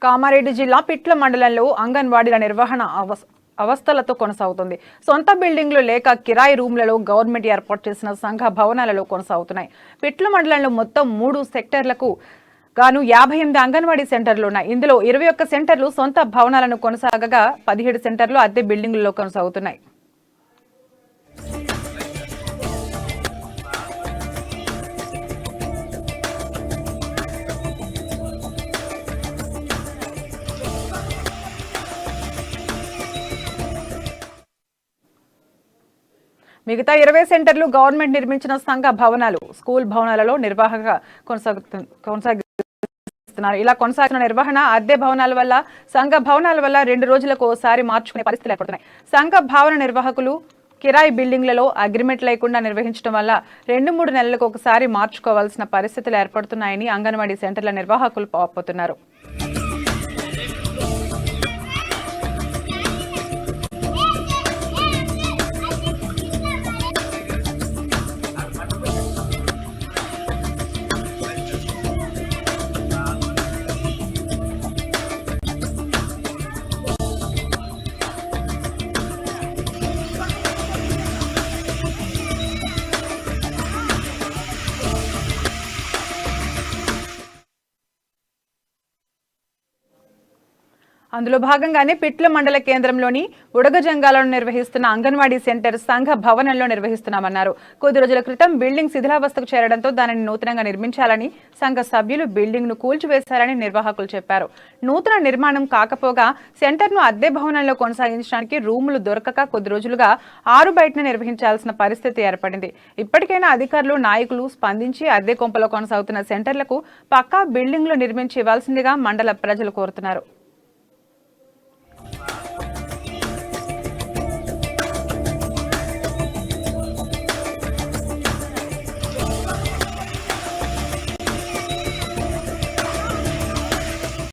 కామారెడ్డి జిల్లా పిట్ల మండలంలో అంగన్వాడీల నిర్వహణ అవస్థలతో కొనసాగుతుంది. సొంత బిల్డింగ్లు లేక కిరాయి రూమ్లలో గవర్నమెంట్ ఏర్పాటు చేసిన సంఘ భవనాలలో కొనసాగుతున్నాయి. పిట్ల మండలంలో మొత్తం 3 సెక్టర్లకు గాను 58 అంగన్వాడీ సెంటర్లు ఉన్నాయి. ఇందులో 21 సెంటర్లు సొంత భవనాలను కొనసాగగా 17 సెంటర్లు అద్దె బిల్డింగుల్లో కొనసాగుతున్నాయి. మిగతా 20 సెంటర్లు గవర్నమెంట్ నిర్మించిన సంఘ భవనాలు, స్కూల్ భవనాలలో నిర్వహణగా కొనసాగిస్తున్నారు. ఇలా కొనసాగుతున్న నిర్వహణ అద్దె భవనాల వల్ల, సంఘ భవనాల వల్ల 2 రోజులకు ఓసారి మార్చుకునే పరిస్థితులు ఏర్పడుతున్నాయి. సంఘ భవన నిర్వాహకులు కిరాయి బిల్డింగ్లలో అగ్రిమెంట్ లేకుండా నిర్వహించడం వల్ల 2-3 నెలలకు ఒకసారి మార్చుకోవాల్సిన పరిస్థితులు ఏర్పడుతున్నాయని అంగన్వాడీ సెంటర్ల నిర్వాహకులు వాపోతున్నారు. అందులో భాగంగానే పిట్ల మండల కేంద్రంలోని ఉడగజంగాలను నిర్వహిస్తున్న అంగన్వాడీ సెంటర్ సంఘ భవనంలో నిర్వహిస్తున్నామన్నారు. కొద్ది రోజుల క్రితం బిల్డింగ్ శిథిలావస్థకు చేరడంతో దానిని నూతనంగా నిర్మించాలని సంఘ సభ్యులు బిల్డింగ్ ను కూల్చివేశారని నిర్వాహకులు చెప్పారు. నూతన నిర్మాణం కాకపోగా సెంటర్ను అద్దె భవనంలో కొనసాగించడానికి రూములు దొరకక కొద్ది రోజులుగా ఆరు బయటనే నిర్వహించాల్సిన పరిస్థితి ఏర్పడింది. ఇప్పటికైనా అధికారులు, నాయకులు స్పందించి అద్దె కొంపలో కొనసాగుతున్న సెంటర్లకు పక్కా బిల్డింగ్లు నిర్మించి ఇవ్వాల్సిందిగా మండల ప్రజలు కోరుతున్నారు.